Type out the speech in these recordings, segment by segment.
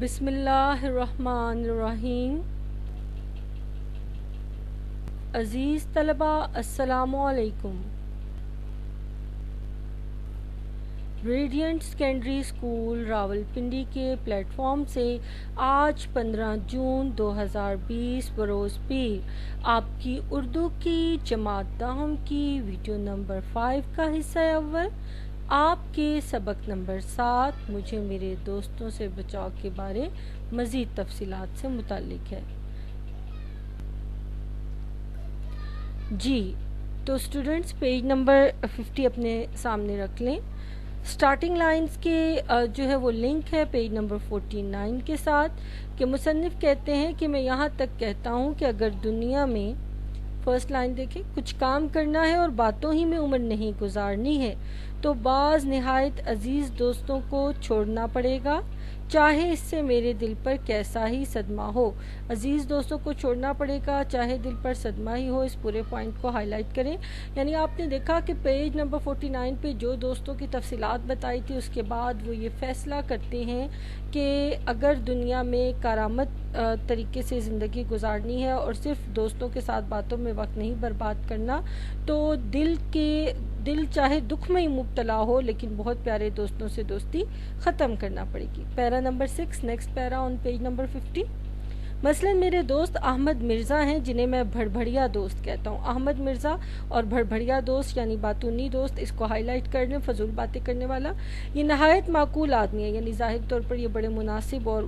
بسم اللہ الرحمن الرحیم۔ عزیز طلبہ السلام علیکم۔ ریڈینٹ سیکنڈری اسکول راولپنڈی کے پلیٹ فارم سے آج 15 جون 2020 بروز پیر آپ کی اردو کی جماعت دہم کی ویڈیو نمبر 5 کا حصہ اول آپ کے سبق نمبر 7 مجھے میرے دوستوں سے بچاؤ کے بارے مزید تفصیلات سے متعلق ہے۔ جی تو اسٹوڈنٹس پیج نمبر 50 اپنے سامنے رکھ لیں۔ سٹارٹنگ لائنز کے جو ہے وہ لنک ہے پیج نمبر 49 کے ساتھ کہ مصنف کہتے ہیں کہ میں یہاں تک کہتا ہوں کہ اگر دنیا میں فرسٹ لائن دیکھیں کچھ کام کرنا ہے اور باتوں ہی میں عمر نہیں گزارنی ہے تو بعض نہایت عزیز دوستوں کو چھوڑنا پڑے گا، چاہے اس سے میرے دل پر کیسا ہی صدمہ ہو۔ عزیز دوستوں کو چھوڑنا پڑے گا چاہے دل پر صدمہ ہی ہو، اس پورے پوائنٹ کو ہائی لائٹ کریں۔ یعنی آپ نے دیکھا کہ پیج نمبر 49 پہ جو دوستوں کی تفصیلات بتائی تھی اس کے بعد وہ یہ فیصلہ کرتے ہیں کہ اگر دنیا میں کارآمد طریقے سے زندگی گزارنی ہے اور صرف دوستوں کے ساتھ باتوں میں وقت نہیں برباد کرنا تو دل چاہے دکھ میں ہی مبتلا ہو لیکن بہت پیارے دوستوں سے دوستی ختم کرنا پڑے گی۔ پیرا نمبر 6 نیکسٹ پیرا آن پیج نمبر 50۔ مثلا میرے دوست احمد مرزا ہیں جنہیں میں بھڑبھڑیا دوست کہتا ہوں۔ احمد مرزا اور بھڑبھڑیا دوست یعنی باتونی دوست، اس کو ہائی لائٹ کر لیں، فضول باتیں کرنے والا۔ یہ نہایت معقول آدمی ہے، یعنی ظاہر طور پر یہ بڑے مناسب اور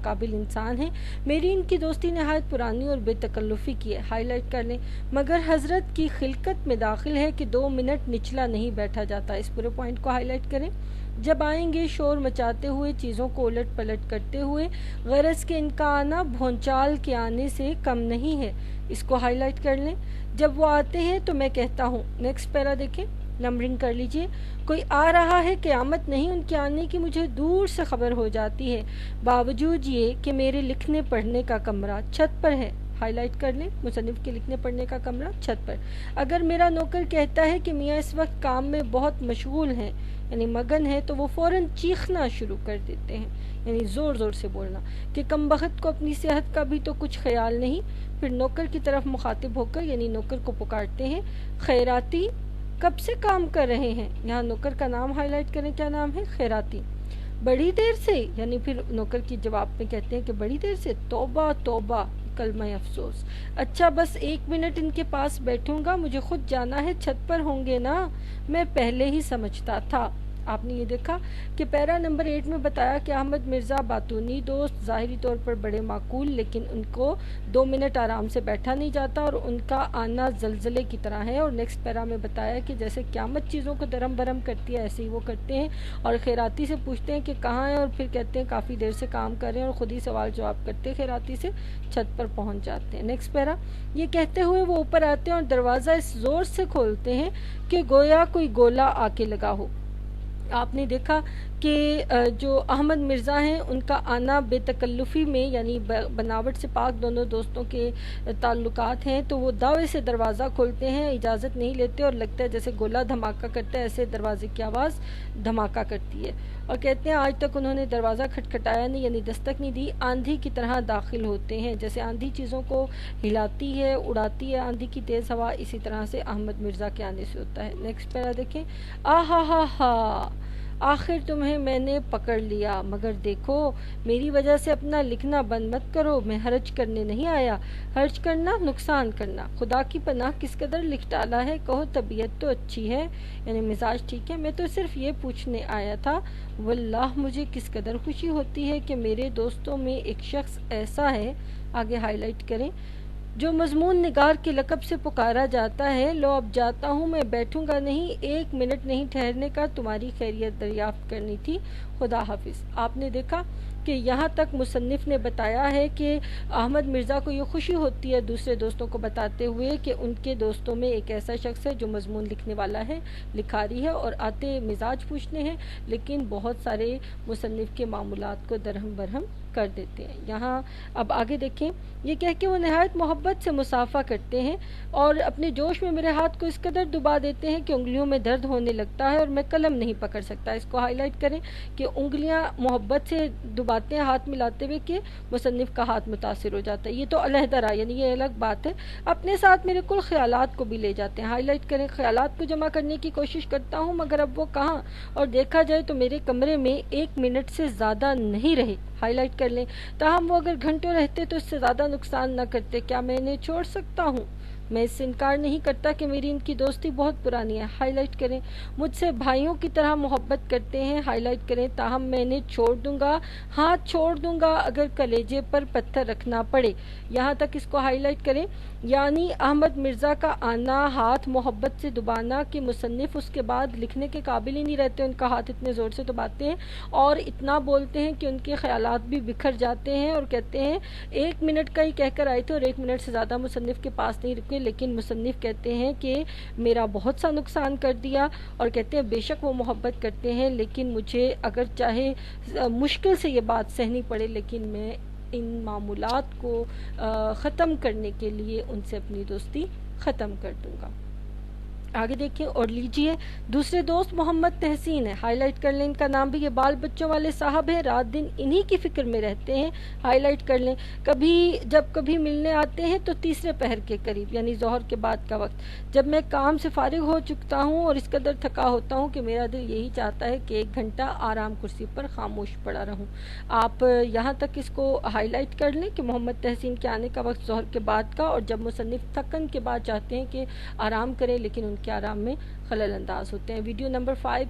قابل انسان ہیں۔ میری ان کی دوستی نہایت پرانی اور بے تکلفی کی ہے، ہائی لائٹ کر لیں۔ مگر حضرت کی خلقت میں داخل ہے کہ 2 منٹ نچلا نہیں بیٹھا جاتا، اس پورے پوائنٹ کو ہائی لائٹ کریں۔ جب آئیں گے شور مچاتے ہوئے، چیزوں کو الٹ پلٹ کرتے ہوئے، غرض کہ ان کا آنا بھونچال کے آنے سے کم نہیں ہے، اس کو ہائی لائٹ کر لیں۔ جب وہ آتے ہیں تو میں کہتا ہوں، نیکسٹ پیرا دیکھیں، نمبرنگ کر لیجئے، کوئی آ رہا ہے، قیامت نہیں، ان کے آنے کی مجھے دور سے خبر ہو جاتی ہے، باوجود یہ کہ میرے لکھنے پڑھنے کا کمرہ چھت پر ہے، ہائی لائٹ کر لیں، مصنف کے لکھنے پڑھنے کا کمرہ چھت پر۔ اگر میرا نوکر کہتا ہے کہ میاں اس وقت کام میں بہت مشغول ہیں یعنی مگن ہے تو وہ فوراً چیخنا شروع کر دیتے ہیں، یعنی زور زور سے بولنا کہ کم بخت کو اپنی صحت کا بھی تو کچھ خیال نہیں۔ پھر نوکر کی طرف مخاطب ہو کر یعنی نوکر کو پکارتے ہیں، خیراتی کب سے کام کر رہے ہیں؟ یہاں نوکر کا نام ہائی لائٹ کریں، کیا نام ہے؟ خیراتی۔ بڑی دیر سے، یعنی پھر نوکر کی جواب میں کہتے ہیں کہ بڑی دیر سے، توبہ توبہ، کلمہ افسوس۔ اچھا بس 1 منٹ ان کے پاس بیٹھوں گا، مجھے خود جانا ہے، چھت پر ہوں گے نا، میں پہلے ہی سمجھتا تھا۔ آپ نے یہ دیکھا کہ پیرا نمبر 8 میں بتایا کہ احمد مرزا باتونی دوست، ظاہری طور پر بڑے معقول، لیکن ان کو 2 منٹ آرام سے بیٹھا نہیں جاتا اور ان کا آنا زلزلے کی طرح ہے۔ اور نیکسٹ پیرا میں بتایا کہ جیسے قیامت چیزوں کو درم برم کرتی ہے ایسے ہی وہ کرتے ہیں، اور خیراتی سے پوچھتے ہیں کہ کہاں ہیں اور پھر کہتے ہیں کافی دیر سے کام کر رہے ہیں اور خود ہی سوال جواب کرتے ہیں خیراتی سے، چھت پر پہنچ جاتے ہیں۔ نیکسٹ پیرا، یہ کہتے ہوئے وہ اوپر آتے ہیں اور دروازہ اس زور سے کھولتے ہیں کہ گویا کوئی گولا آ کے لگا ہو۔ آپ نے دیکھا کہ جو احمد مرزا ہیں ان کا آنا بے تکلفی میں یعنی بناوٹ سے پاک دونوں دوستوں کے تعلقات ہیں، تو وہ دعوے سے دروازہ کھولتے ہیں، اجازت نہیں لیتے اور لگتا ہے جیسے گولا دھماکہ کرتا ہے ایسے دروازے کی آواز دھماکہ کرتی ہے، اور کہتے ہیں آج تک انہوں نے دروازہ کھٹکھٹایا نہیں یعنی دستک نہیں دی، آندھی کی طرح داخل ہوتے ہیں، جیسے آندھی چیزوں کو ہلاتی ہے اڑاتی ہے آندھی کی تیز ہوا، اسی طرح سے احمد مرزا کے آنے سے ہوتا ہے۔ نیکسٹ پیرا دیکھیں، آہا ہا ہا، آخر تمہیں میں نے پکڑ لیا، مگر دیکھو میری وجہ سے اپنا لکھنا بند مت کرو، میں حرج کرنے نہیں آیا، حرج کرنا نقصان کرنا، خدا کی پناہ کس قدر لکھ ڈالا ہے، کہو طبیعت تو اچھی ہے یعنی مزاج ٹھیک ہے، میں تو صرف یہ پوچھنے آیا تھا، واللہ مجھے کس قدر خوشی ہوتی ہے کہ میرے دوستوں میں ایک شخص ایسا ہے، آگے ہائی لائٹ کریں، جو مضمون نگار کے لقب سے پکارا جاتا ہے، لو اب جاتا ہوں، میں بیٹھوں گا نہیں، 1 منٹ نہیں ٹھہرنے کا، تمہاری خیریت دریافت کرنی تھی، خدا حافظ۔ آپ نے دیکھا کہ یہاں تک مصنف نے بتایا ہے کہ احمد مرزا کو یہ خوشی ہوتی ہے دوسرے دوستوں کو بتاتے ہوئے کہ ان کے دوستوں میں ایک ایسا شخص ہے جو مضمون لکھنے والا ہے، لکھاری ہے اور آتے مزاج پوچھنے ہیں، لیکن بہت سارے مصنف کے معمولات کو درہم برہم کر دیتے ہیں. یہاں اب آگے دیکھیں، یہ کہہ کے وہ نہایت محبت سے مصافحہ کرتے ہیں اور اپنے جوش میں میرے ہاتھ کو اس قدر دبا دیتے ہیں کہ انگلیوں میں درد ہونے لگتا ہے اور میں قلم نہیں پکڑ سکتا. اس کو ہائی لائٹ کریں کہ انگلیاں محبت سے دباتے ہیں ہاتھ ملاتے ہوئے کہ مصنف کا ہاتھ متاثر ہو جاتا ہے. یہ تو علیحدہ رہا، یعنی یہ الگ بات ہے. اپنے ساتھ میرے کل خیالات کو بھی لے جاتے ہیں. ہائی لائٹ کریں، خیالات کو جمع کرنے کی کوشش کرتا ہوں مگر اب وہ کہاں، اور دیکھا جائے تو میرے کمرے میں 1 منٹ سے زیادہ نہیں رہے. ہائی لائٹ کر لیں، تاہم وہ اگر گھنٹوں رہتے تو اس سے زیادہ نقصان نہ کرتے. کیا میں انہیں چھوڑ سکتا ہوں؟ میں اس سے انکار نہیں کرتا کہ میری ان کی دوستی بہت پرانی ہے. ہائی لائٹ کریں، مجھ سے بھائیوں کی طرح محبت کرتے ہیں. ہائی لائٹ کریں، تاہم میں انہیں چھوڑ دوں گا، ہاں چھوڑ دوں گا اگر کلیجے پر پتھر رکھنا پڑے. یہاں تک اس کو ہائی لائٹ کریں. یعنی احمد مرزا کا آنا، ہاتھ محبت سے دبانا کہ مصنف اس کے بعد لکھنے کے قابل ہی نہیں رہتے. ان کا ہاتھ اتنے زور سے دباتے ہیں اور اتنا بولتے ہیں کہ ان کے خیالات بھی بکھر جاتے ہیں اور کہتے ہیں 1 منٹ کا ہی کہہ کر آئے تھے اور 1 منٹ سے زیادہ مصنف کے پاس نہیں رکے، لیکن مصنف کہتے ہیں کہ میرا بہت سا نقصان کر دیا، اور کہتے ہیں بے شک وہ محبت کرتے ہیں لیکن مجھے اگر چاہے مشکل سے یہ بات سہنی پڑے لیکن میں ان معمولات کو ختم کرنے کے لیے ان سے اپنی دوستی ختم کر دوں گا. آگے دیکھیں اور لیجئے. دوسرے دوست محمد تحسین ہے. ہائی لائٹ کر لیں، ان کا نام بھی. یہ بال بچوں والے صاحب ہیں، رات دن انہی کی فکر میں رہتے ہیں. ہائی لائٹ کر لیں. جب کبھی ملنے آتے ہیں تو تیسرے پہر کے قریب، یعنی ظہر کے بعد کا وقت، جب میں کام سے فارغ ہو چکتا ہوں اور اس قدر تھکا ہوتا ہوں کہ میرا دل یہی چاہتا ہے کہ 1 گھنٹہ آرام کرسی پر خاموش پڑا رہوں. آپ یہاں تک اس کو ہائی لائٹ کر لیں کہ محمد تحسین کے آنے کا وقت ظہر کے بعد کا، اور جب مصنف تھکن کے بعد چاہتے ہیں کہ آرام کریں لیکن ان کے آرام میں خلل انداز ہوتے ہیں. Video number 5